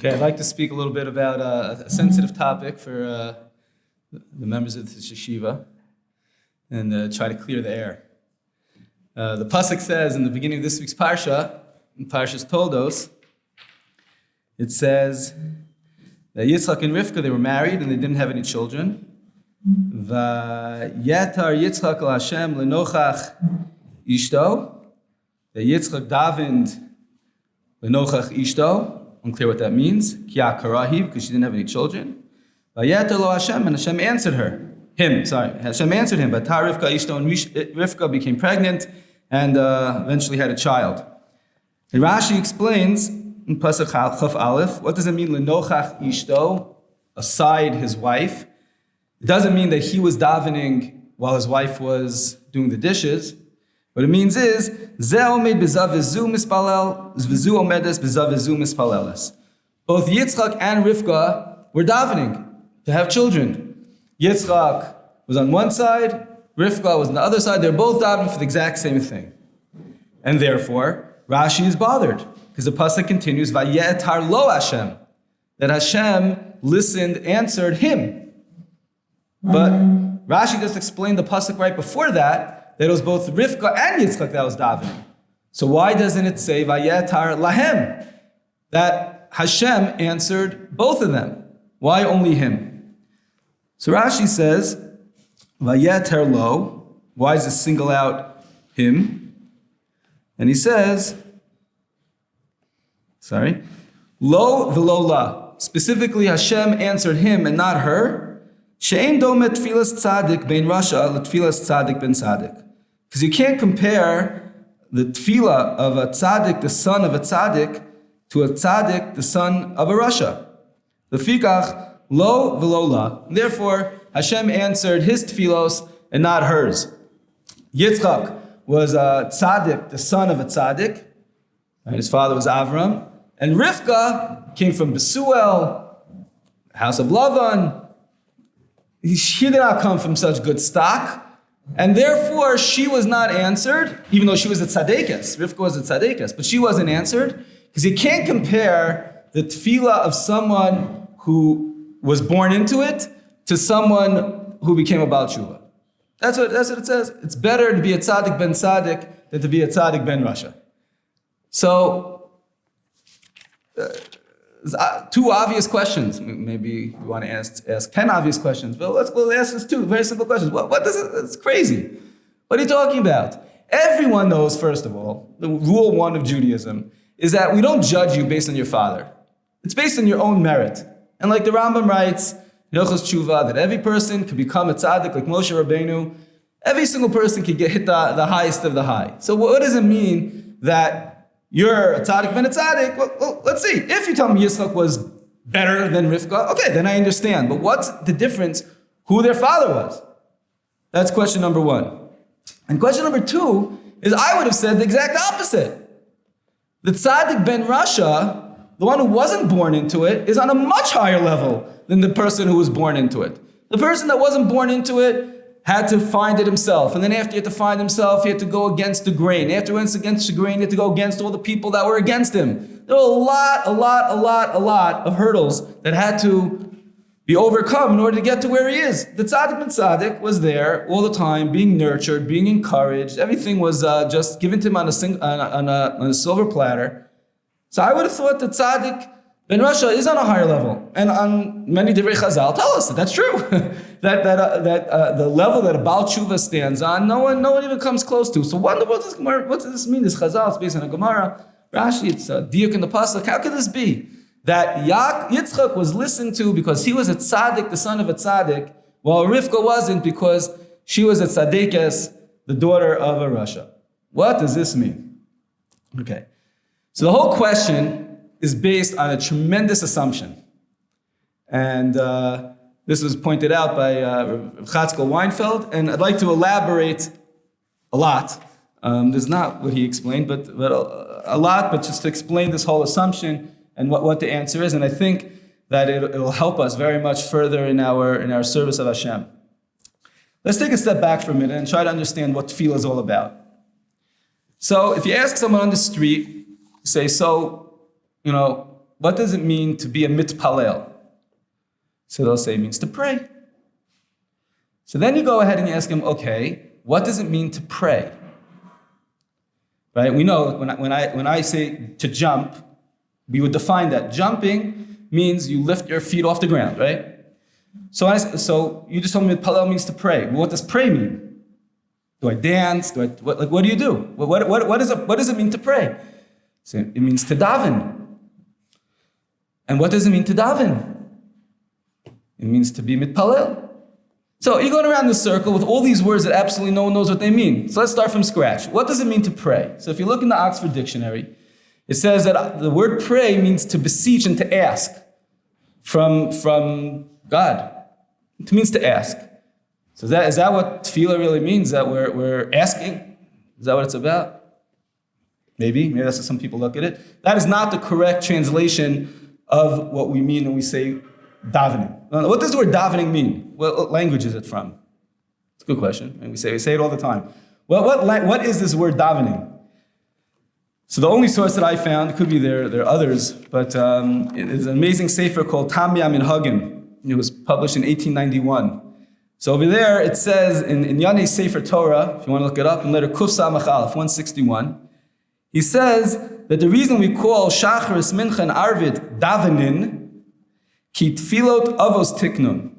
Okay, I'd like to speak a little bit about a sensitive topic for the members of the yeshiva and try to clear the air. The pasuk says in the beginning of this week's parsha, in Parshas Toldos, it says that Yitzchak and Rivka, they were married and they didn't have any children. Vayetar Yitzchak al Hashem lenochach ishto. That Yitzchak davened lenochach ishto. Unclear what that means. Kia karahi, because she didn't have any children. Vayetar lo Hashem, and Hashem answered Hashem answered him. But Rivka ishto, and Rivka became pregnant and eventually had a child. And Rashi explains in Pasuk Chaf Aleph, what does it mean lenochach ishto, aside his wife? It doesn't mean that he was davening while his wife was doing the dishes. What it means is, Ze omed bezav v'zu mispalel, v'zu omedes bezav v'zu mispaleles. Both Yitzchak and Rivka were davening to have children. Yitzchak was on one side, Rivka was on the other side. They're both davening for the exact same thing. And therefore, Rashi is bothered, because the pasuk continues, Vayetar lo Hashem, that Hashem listened, answered him. But Rashi just explained the pasuk right before that it was both Rivka and Yitzchak that was davening. So why doesn't it say Vayetar lahem, that Hashem answered both of them? Why only him? So Rashi says Vayetar lo. Why does it single out him? And he says, lo v'lo la. Specifically, Hashem answered him and not her. She'ein domet tfilas tzadik ben rasha l'tfilas tzadik ben tzadik. Because you can't compare the tefillah of a tzaddik, the son of a tzaddik, to a tzaddik, the son of a rasha. Lefikach lo v'lo la. Therefore, Hashem answered his tefillos and not hers. Yitzchak was a tzaddik, the son of a tzaddik. His father was Avram. And Rivka came from Besuel, house of Lavan. She did not come from such good stock. And therefore, she was not answered, even though she was a tzaddikas. Rivka was a tzaddikas, but she wasn't answered, because you can't compare the tefillah of someone who was born into it to someone who became a Baal Tshuva. That's what it says. It's better to be a tzaddik ben tzaddik than to be a tzaddik ben rasha. So, two obvious questions. Maybe we want to ask 10 obvious questions, but we'll ask us two very simple questions. What does it? It's crazy. What are you talking about? Everyone knows, first of all, the rule one of Judaism is that we don't judge you based on your father. It's based on your own merit. And like the Rambam writes, Hilchos Tshuva, that every person could become a tzaddik like Moshe Rabbeinu. Every single person could hit the highest of the high. So what does it mean that you're a tzaddik ben a tzaddik? Well, let's see. If you tell me Yitzchak was better than Rivka, okay, then I understand. But what's the difference who their father was? That's question number one. And question number two is I would have said the exact opposite. The tzaddik ben rasha, the one who wasn't born into it, is on a much higher level than the person who was born into it. The person that wasn't born into it had to find it himself. And then after he had to find himself, he had to go against the grain. After he went against the grain, he had to go against all the people that were against him. There were a lot of hurdles that had to be overcome in order to get to where he is. The tzaddik ben tzaddik was there all the time, being nurtured, being encouraged. Everything was just given to him on a silver platter. So I would have thought that tzaddik ben rasha is on a higher level, and on many divrei Chazal tell us that that's true. that the level that a Baal Tshuva stands on, no one even comes close to. So what does this mean? This Chazal, it's based on a Gemara. Rashi, it's a diuk in the pasuk. How could this be that Yitzchak was listened to because he was a tzaddik, the son of a tzaddik, while Rivka wasn't because she was a tzaddikas, the daughter of a rasha? What does this mean? Okay, so the whole question is based on a tremendous assumption. And this was pointed out by Chatzkel Weinfeld, and I'd like to elaborate a lot. There's not what he explained, but a lot, but just to explain this whole assumption and what the answer is. And I think that it'll help us very much further in our service of Hashem. Let's take a step back for a minute and try to understand what tefillah is all about. So if you ask someone on the street, say, so, what does it mean to be a mitpalel? So they'll say it means to pray. So then you go ahead and you ask him, okay, what does it mean to pray? Right? We know when I say to jump, we would define that. Jumping means you lift your feet off the ground, right? So you just told me mitpalel means to pray. Well, what does pray mean? Do I dance? What do you do? What does it mean to pray? So it means to daven. And what does it mean to daven? It means to be mitpalel. So you're going around this circle with all these words that absolutely no one knows what they mean. So let's start from scratch. What does it mean to pray? So if you look in the Oxford Dictionary, it says that the word pray means to beseech and to ask from God. It means to ask. So is that what tefillah really means? That we're asking? Is that what it's about? Maybe that's how some people look at it. That is not the correct translation of what we mean when we say davening. What does the word davening mean? What language is it from? It's a good question. And we say it all the time. Well, what is this word davening? So the only source that I found, it could be there are others, but it is an amazing sefer called Tamya Minhagim. It was published in 1891. So over there it says in Yanei Sefer Torah, if you want to look it up, in letter Kuf Samach Aleph 161, he says that the reason we call Shacharis, Mincha, and Arvid davenin, ki tfilot avos tiknun.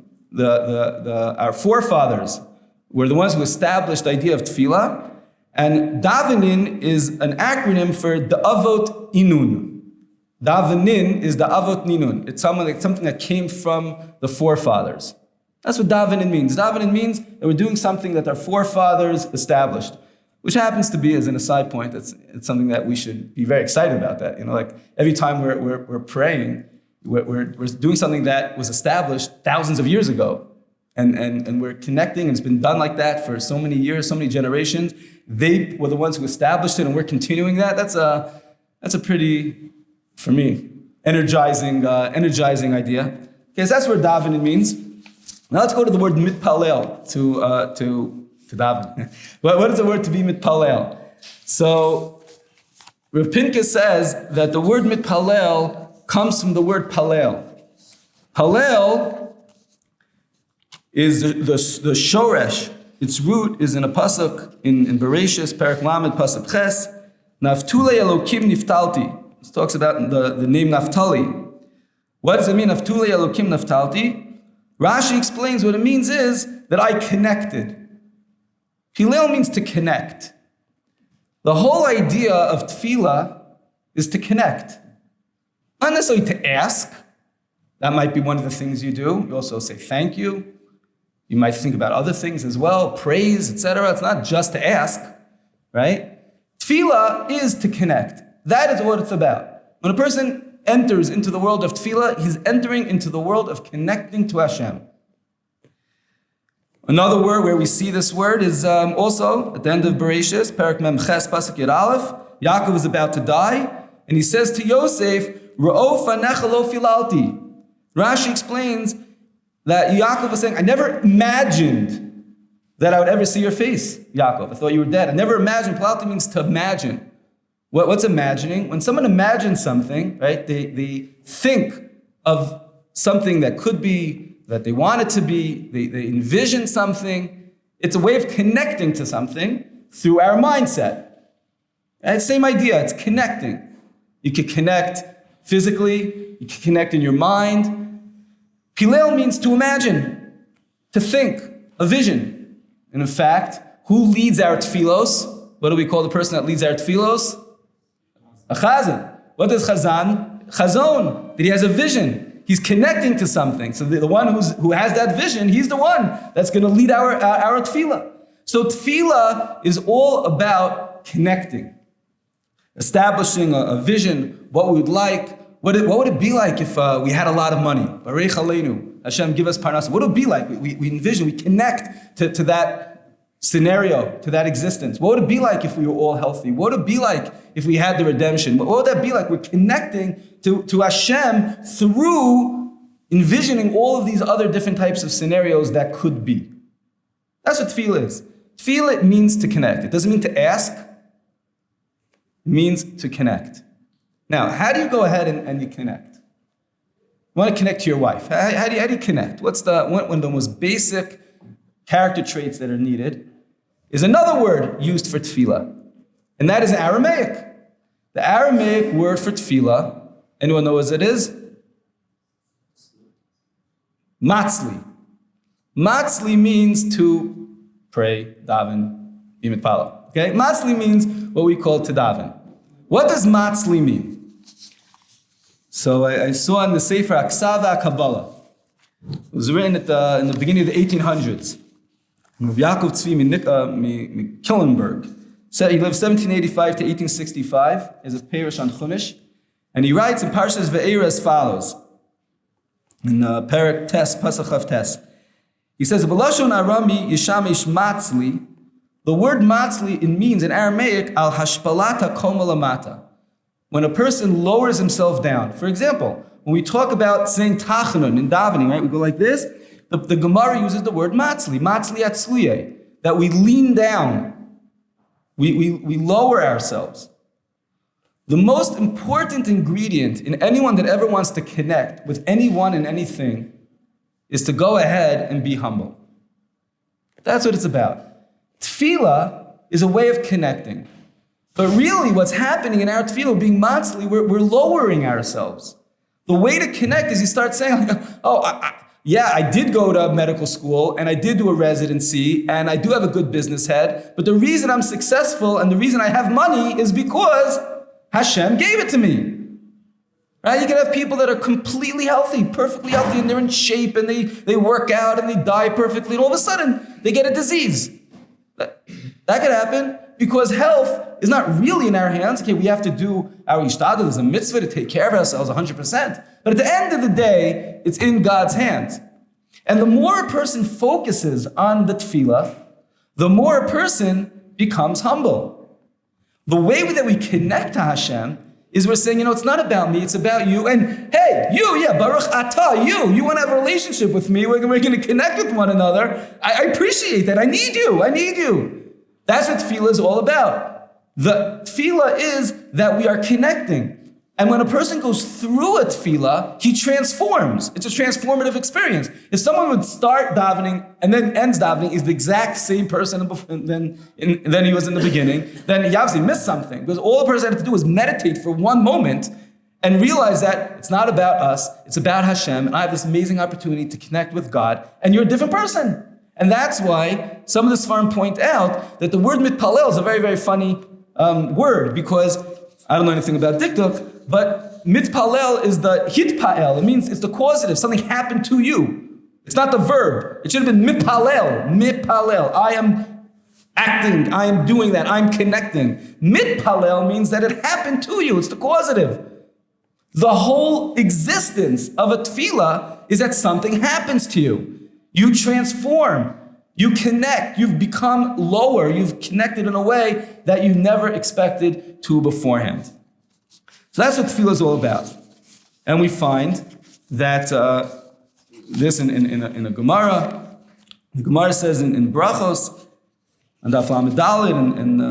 Our forefathers were the ones who established the idea of tefillah, and davenin is an acronym for the avot inun. Davenin is the avot ninun. It's something that came from the forefathers. That's what davenin means. Davenin means that we're doing something that our forefathers established, which happens to be, as an aside point, it's something that we should be very excited about. That like every time we're praying, we're doing something that was established thousands of years ago, and we're connecting, and it's been done like that for so many years, so many generations. They were the ones who established it, and we're continuing that. That's a pretty, for me, energizing idea. Okay, so that's what davening means. Now let's go to the word mitpalel to daven. What is the word to be mitpalel? So Rav Pinkus says that the word mitpalel comes from the word palel. Palel is the shoresh. Its root is in a pasuk in Bereshis, Perek Lamed, pasuk Ches. Naftulei Elokim niftalti. This talks about the name Naphtali. What does it mean, Naftulei Elokim naftalti? Rashi explains what it means is that I connected. Hillel means to connect. The whole idea of tefillah is to connect. Not necessarily to ask. That might be one of the things you do. You also say thank you. You might think about other things as well, praise, etc. It's not just to ask, right? Tefillah is to connect. That is what it's about. When a person enters into the world of tefillah, he's entering into the world of connecting to Hashem. Another word where we see this word is also at the end of Bereshis, Perek Mem Ches Pasuk Yud Aleph. Yaakov is about to die, and he says to Yosef, "Ra'o fanecha lo filalti." Rashi explains that Yaakov was saying, "I never imagined that I would ever see your face, Yaakov. I thought you were dead. I never imagined." Filalti means to imagine. What's imagining? When someone imagines something, right, they think of something that could be, that they want it to be, they envision something. It's a way of connecting to something through our mindset. And same idea, it's connecting. You can connect physically, you can connect in your mind. Pilel means to imagine, to think, a vision. And in fact, who leads our tefillos? What do we call the person that leads our tefillos? A chazan. What is chazan? Chazon. That he has a vision. He's connecting to something. So the one who has that vision, he's the one that's going to lead our tefillah. So tefillah is all about connecting, establishing a vision, what we would like. What would it be like if we had a lot of money? Barech Aleinu. Hashem, give us parnasa. What would it be like? We envision, we connect to that scenario, to that existence. What would it be like if we were all healthy? What would it be like if we had the redemption? What would that be like? We're connecting to Hashem through envisioning all of these other different types of scenarios that could be. That's what tefillah is. Tefillah means to connect. It doesn't mean to ask. It means to connect. Now, how do you go ahead and you connect? You want to connect to your wife. How do you connect? What's one of the most basic character traits that are needed is another word used for tefillah, and that is Aramaic. The Aramaic word for tefillah, anyone know what it is? Matzli. Matzli means to pray, daven, be mitpalel. Okay? Matzli means what we call to daven. What does matzli mean? So I saw in the Sefer Aksava Kabbalah. It was written in the beginning of the 1800s. Yaakov Tzvi Killenberg. He lived 1785 to 1865 as a Perish on Chumash. And he writes in Parshas Ve'era as follows. In Perek Tes, Pasach Chav Tes. He says, B'lashon Arami Yishamish Matzli. The word matzli, it means in Aramaic, al hashpalata koma lamata. When a person lowers himself down. For example, when we talk about saying tachanun in davening, right, we go like this. The Gemara uses the word matzli atzliye, that we lean down. We lower ourselves. The most important ingredient in anyone that ever wants to connect with anyone and anything is to go ahead and be humble. That's what it's about. Tefillah is a way of connecting. But really what's happening in our tefillah, being matzli, we're lowering ourselves. The way to connect is you start saying, I did go to medical school and I did do a residency and I do have a good business head, but the reason I'm successful and the reason I have money is because Hashem gave it to me. Right? You can have people that are completely healthy, perfectly healthy, and they're in shape and they work out and they diet perfectly, and all of a sudden they get a disease. That could happen because health is not really in our hands. Okay, we have to do our ishtadl. There's a mitzvah to take care of ourselves 100%. But at the end of the day, it's in God's hands. And the more a person focuses on the tefillah, the more a person becomes humble. The way that we connect to Hashem is we're saying, it's not about me, it's about you. And hey, Baruch Atah, you want to have a relationship with me, we're going to connect with one another. I appreciate that. I need you. That's what tefillah is all about. The tefillah is that we are connecting. And when a person goes through a tefillah, he transforms. It's a transformative experience. If someone would start davening and then ends davening, is the exact same person than he was in the beginning, then he obviously missed something. Because all the person had to do was meditate for one moment and realize that it's not about us, it's about Hashem, and I have this amazing opportunity to connect with God, and you're a different person. And that's why some of the Sfarim point out that the word mitpalel is a very, very funny word, because I don't know anything about dikduk, but mitpalel is the hitpael. It means it's the causative. Something happened to you. It's not the verb. It should have been mitpalel. I am acting. I am doing that. I'm connecting. Mitpalel means that it happened to you. It's the causative. The whole existence of a tefillah is that something happens to you. You transform. You connect. You've become lower. You've connected in a way that you never expected to beforehand. So that's what tefillah is all about. And we find that this in a Gemara. The Gemara says in Brachos, and Daf Lamed Daled, and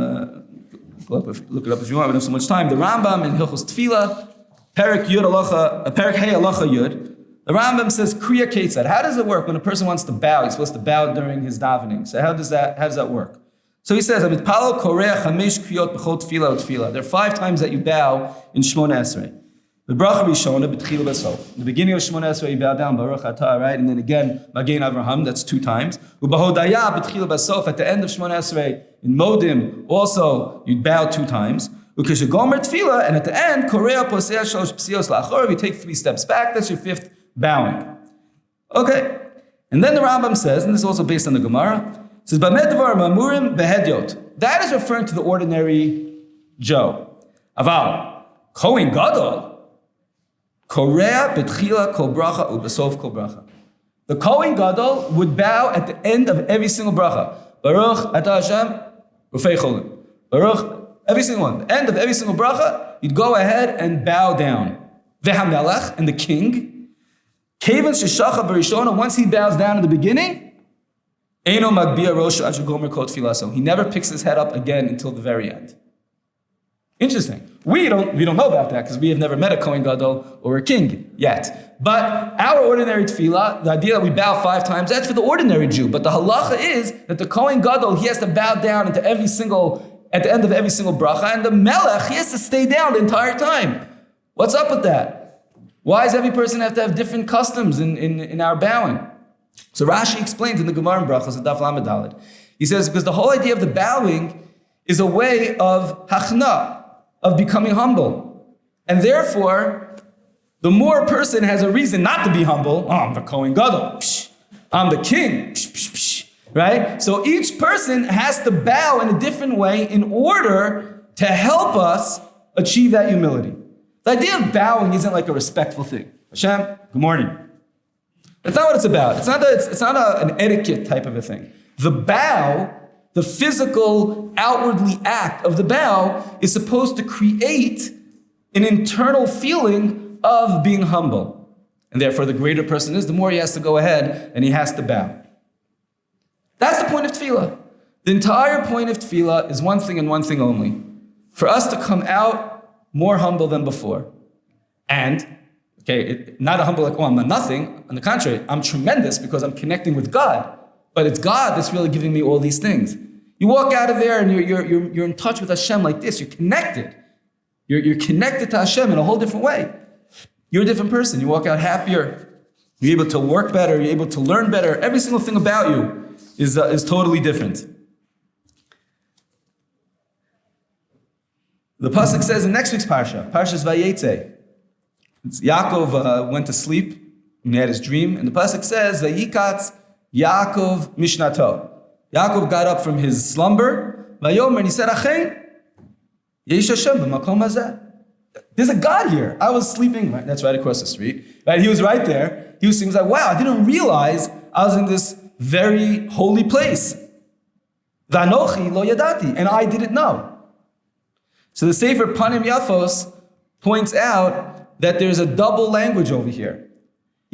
look it up if you want, we don't have so much time. The Rambam in Hilchos Tefillah, Perek Hey Halacha Yud, the Rambam says, Kriya Ketzad. How does it work when a person wants to bow? He's supposed to bow during his davening. So how does that work? So he says, there are 5 times that you bow in Shmona Esrei. The bracha Rishona b'tchila b'sof. The beginning of Shmona Esrei, you bow down, Baruch Atah, right? And then again, Magen Avraham, that's 2 times. U'bahodaya b'tchila b'sof, at the end of Shmona Esrei, in Modim, also, you bow 2 times. U'keshegomer tefillah, and at the end, Korea posea shalosh psios la'achor, you take 3 steps back, that's your 5th bowing. Okay. And then the Rambam says, and this is also based on the Gemara, it says, Bamedvar mamurim behedyot. That is referring to the ordinary Joe. Aval, Kohen Gadol, Korea betchila kol bracha u'besov kol bracha. The Kohen Gadol would bow at the end of every single bracha. Baruch Atah Hashem Rufei Cholim. Baruch, every single one. The end of every single bracha, you'd go ahead and bow down. Vehamelech, and the king, Kevan sheshacha barishona, once he bows down in the beginning, Eino magbia rosha asher gomer kol tefillah. He never picks his head up again until the very end. Interesting. We don't know about that because we have never met a Kohen Gadol or a king yet. But our ordinary tefillah, the idea that we bow 5 times, that's for the ordinary Jew. But the halacha is that the Kohen Gadol, he has to bow down at the end of every single bracha, and the Melech, he has to stay down the entire time. What's up with that? Why does every person have to have different customs in our bowing? So Rashi explains in the Gemara in Brachos, Daf Lamed Daled. He says, because the whole idea of the bowing is a way of hachna, of becoming humble. And therefore, the more a person has a reason not to be humble, I'm the Kohen Gadol, I'm the king, right? So each person has to bow in a different way in order to help us achieve that humility. The idea of bowing isn't like a respectful thing. Hashem, good morning. That's not what it's about. It's not an etiquette type of a thing. The bow, the physical, outwardly act of the bow is supposed to create an internal feeling of being humble. And therefore, the greater a person is, the more he has to go ahead and he has to bow. That's the point of tefillah. The entire point of tefillah is one thing and one thing only. For us to come out more humble than before. And, not a humble like, I'm a nothing. On the contrary, I'm tremendous because I'm connecting with God. But it's God that's really giving me all these things. You walk out of there and you're in touch with Hashem like this. You're connected. You're connected to Hashem in a whole different way. You're a different person. You walk out happier. You're able to work better. You're able to learn better. Every single thing about you is totally different. The pasuk says in next week's parsha, Parshas Vayetze, Yaakov went to sleep and he had his dream, and the pasuk says Vayikatz Yaakov Mishnato. Yaakov got up from his slumber, Vayomer, and he said, Achein, Yesh Hashem b'makom hazeh. There's a God here. I was sleeping, right, that's right across the street. Right, he was right there. He was like, wow, I didn't realize I was in this very holy place. Vanochi lo yadati, and I didn't know. So the Sefer Panim Yafos points out that there's a double language over here.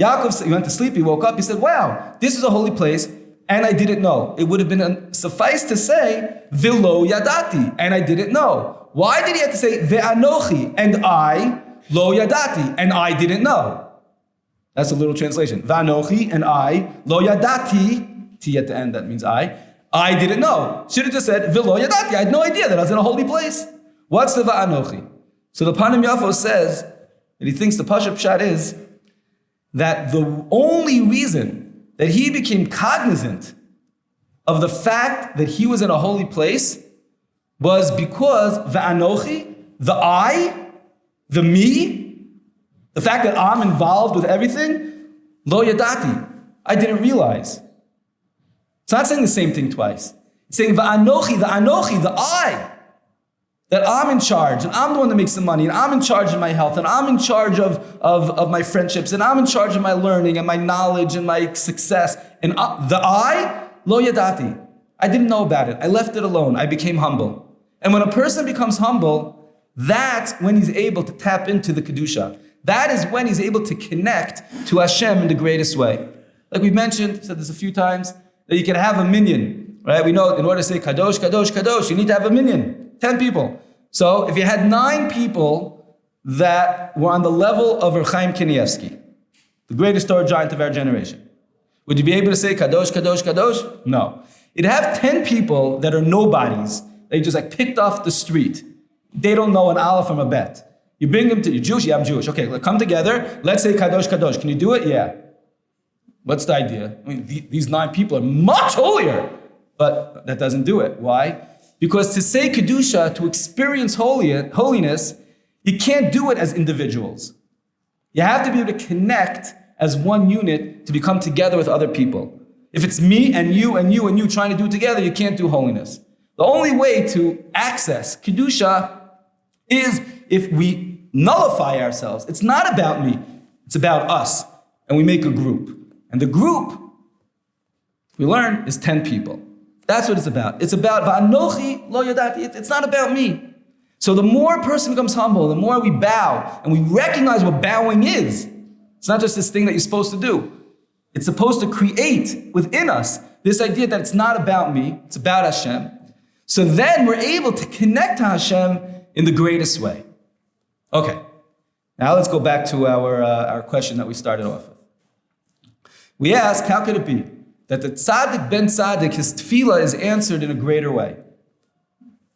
Yaakov, he went to sleep, he woke up, he said, wow, this is a holy place, and I didn't know. It would have been suffice to say, Vilo yadati, and I didn't know. Why did he have to say, Ve'anochi, and I, lo yadati, and I didn't know? That's a little translation. Ve'anochi, and I, lo yadati, T at the end, that means I didn't know. Should have just said, Vilo yadati, I had no idea that I was in a holy place. What's the Ve'anochi? So the Panim Yafos says that he thinks the Pasha Pshat is that the only reason that he became cognizant of the fact that he was in a holy place was because Va'anochi, the I, the me, the fact that I'm involved with everything, lo yadati, I didn't realize. It's not saying the same thing twice. It's saying Va'anochi, the I, that I'm in charge, and I'm the one that makes the money, and I'm in charge of my health, and I'm in charge of my friendships, and I'm in charge of my learning, and my knowledge, and my success. And the I, lo yadati, I didn't know about it. I left it alone. I became humble. And when a person becomes humble, that's when he's able to tap into the Kedusha. That is when he's able to connect to Hashem in the greatest way. Like we've mentioned, said this a few times, that you can have a minyan, right? We know in order to say Kadosh, Kadosh, Kadosh, you need to have a minyan. 10 people. So if you had 9 people that were on the level of Reb Chaim Kanievsky, the greatest Torah giant of our generation, would you be able to say Kadosh, Kadosh, Kadosh? No. You'd have 10 people that are nobodies, they just like picked off the street. They don't know an aleph from a bet. You bring them to, you're Jewish? Yeah, I'm Jewish. Okay, let's come together. Let's say Kadosh, Kadosh. Can you do it? Yeah. What's the idea? I mean, these 9 people are much holier, but that doesn't do it. Why? Because to say Kedusha, to experience holiness, you can't do it as individuals. You have to be able to connect as one unit to become together with other people. If it's me and you and you and you trying to do it together, you can't do holiness. The only way to access Kedusha is if we nullify ourselves. It's not about me, it's about us. And we make a group. And the group, we learn, is 10 people. That's what it's about. It's about Va'anochi lo yadati. It's not about me. So the more a person becomes humble, the more we bow and we recognize what bowing is. It's not just this thing that you're supposed to do. It's supposed to create within us this idea that it's not about me, it's about Hashem. So then we're able to connect to Hashem in the greatest way. Okay, now let's go back to our question that we started off with. We ask, how could it be that the tzaddik ben tzaddik, his tefillah is answered in a greater way?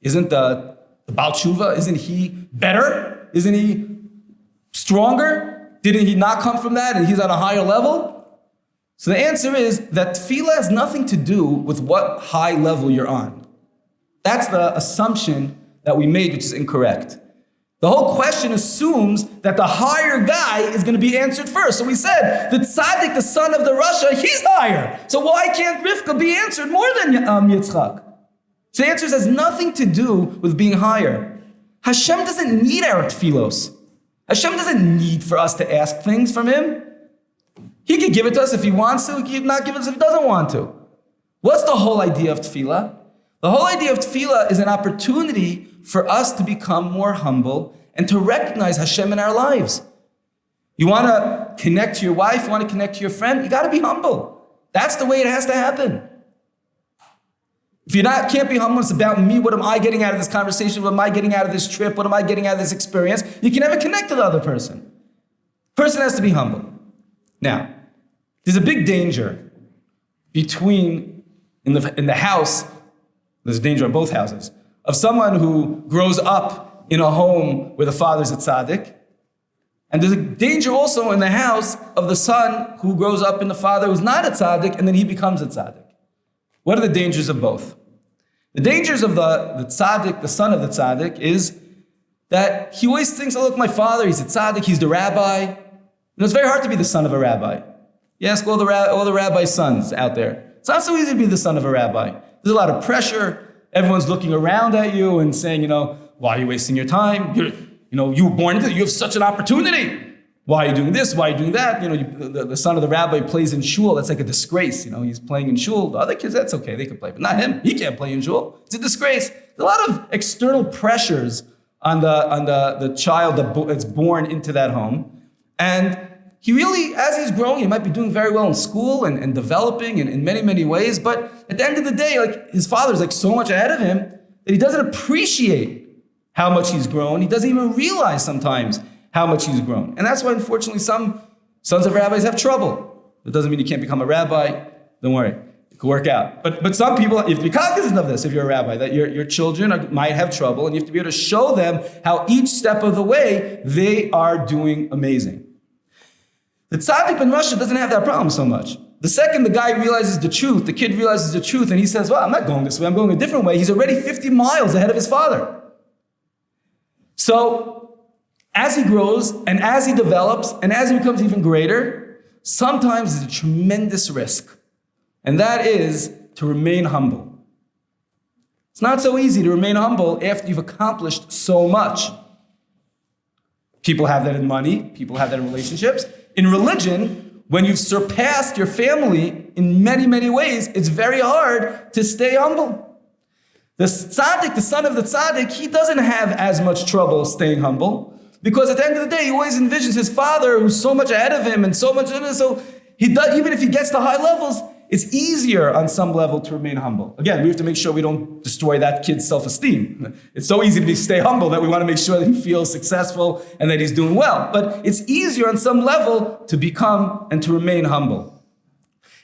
Isn't the Baal Tshuva, isn't he better? Isn't he stronger? Didn't he not come from that and he's on a higher level? So the answer is that tefillah has nothing to do with what high level you're on. That's the assumption that we made, which is incorrect. The whole question assumes that the higher guy is going to be answered first. So we said, the tzaddik, the son of the Rasha, he's higher. So why can't Rivka be answered more than Yitzchak? So the answer has nothing to do with being higher. Hashem doesn't need our tefillos. Hashem doesn't need for us to ask things from him. He could give it to us if he wants to. He could not give it to us if he doesn't want to. What's the whole idea of tefillah? The whole idea of tefillah is an opportunity for us to become more humble and to recognize Hashem in our lives. You want to connect to your wife, you want to connect to your friend, you got to be humble. That's the way it has to happen. If you can't be humble, it's about me, what am I getting out of this conversation, what am I getting out of this trip, what am I getting out of this experience, you can never connect to the other person. Person has to be humble. Now, there's a big danger between, in the house, there's a danger in both houses, of someone who grows up in a home where the father's a tzaddik, and there's a danger also in the house of the son who grows up in the father who's not a tzaddik, and then he becomes a tzaddik. What are the dangers of both? The dangers of the tzaddik, the son of the tzaddik, is that he always thinks, oh look, my father, he's a tzaddik, he's the rabbi. And it's very hard to be the son of a rabbi. You ask all the rabbi's sons out there. It's not so easy to be the son of a rabbi. There's a lot of pressure. Everyone's looking around at you and saying, why are you wasting your time? You were born into it. You have such an opportunity. Why are you doing this? Why are you doing that? The son of the rabbi plays in shul. That's like a disgrace. He's playing in shul. The other kids, that's okay. They can play, but not him. He can't play in shul. It's a disgrace. There's a lot of external pressures on the child that's born into that home. And he really, as he's growing, he might be doing very well in school and developing in many, many ways. But at the end of the day, his father's so much ahead of him that he doesn't appreciate how much he's grown. He doesn't even realize sometimes how much he's grown. And that's why, unfortunately, some sons of rabbis have trouble. That doesn't mean you can't become a rabbi. Don't worry. It could work out. But some people, you have to be cognizant of this if you're a rabbi, that your children might have trouble, and you have to be able to show them how each step of the way they are doing amazing. The tzaddik ben Rasha doesn't have that problem so much. The second the guy realizes the truth, the kid realizes the truth, and he says, well, I'm not going this way, I'm going a different way. He's already 50 miles ahead of his father. So, as he grows, and as he develops, and as he becomes even greater, sometimes there's a tremendous risk. And that is to remain humble. It's not so easy to remain humble after you've accomplished so much. People have that in money, people have that in relationships. In religion, when you've surpassed your family in many, many ways, it's very hard to stay humble. The tzaddik, the son of the tzaddik, he doesn't have as much trouble staying humble because at the end of the day, he always envisions his father who's so much ahead of him and so much, so he does, even if he gets to high levels, it's easier on some level to remain humble. Again, we have to make sure we don't destroy that kid's self-esteem. It's so easy to stay humble that we want to make sure that he feels successful and that he's doing well. But it's easier on some level to become and to remain humble.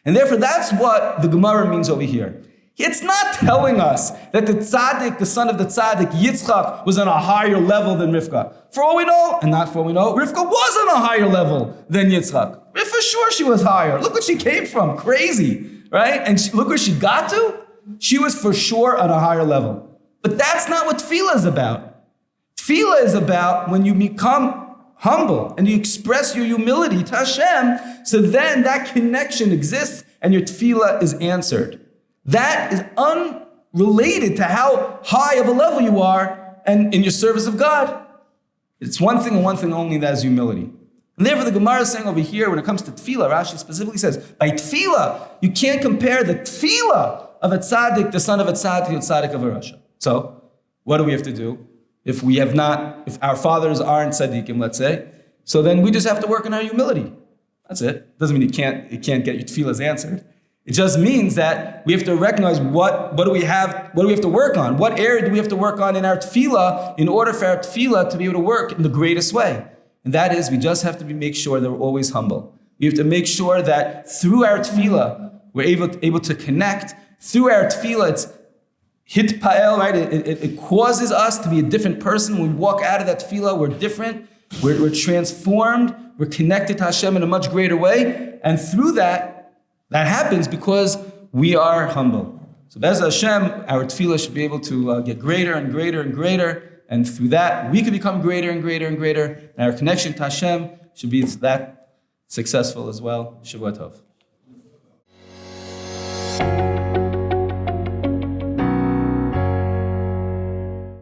And therefore, that's what the Gemara means over here. It's not telling us that the tzaddik, the son of the tzaddik, Yitzchak, was on a higher level than Rivka. For all we know, and not for all we know, Rivka was on a higher level than Yitzchak. For sure she was higher. Look what she came from, crazy, right? And look where she got to. She was for sure on a higher level. But that's not what tefillah is about. Tefillah is about when you become humble and you express your humility to Hashem, so then that connection exists and your tefillah is answered. That is unrelated to how high of a level you are and in your service of God. It's one thing and one thing only, that is humility. And therefore the Gemara is saying over here, when it comes to tefillah, Rashi specifically says, by tefillah, you can't compare the tefillah of a tzaddik, the son of a tzaddik, to a tzaddik of a rasha. So, what do we have to do? If our fathers aren't tzaddikim, let's say, so then we just have to work on our humility. That's it. Doesn't mean it can't get your tefillahs answered. It just means that we have to recognize what do we have to work on? What area do we have to work on in our tefillah in order for our tefillah to be able to work in the greatest way? And that is, we just have to make sure that we're always humble. We have to make sure that through our tefillah, we're able to connect. Through our tefillah, it's hitpael, right? It causes us to be a different person. When we walk out of that tefillah, we're different. We're transformed. We're connected to Hashem in a much greater way. And through that happens because we are humble. So Bez Hashem, our tefillah should be able to get greater and greater and greater. And through that, we can become greater and greater and greater. And our connection to Hashem should be that successful as well. Shavua Tov.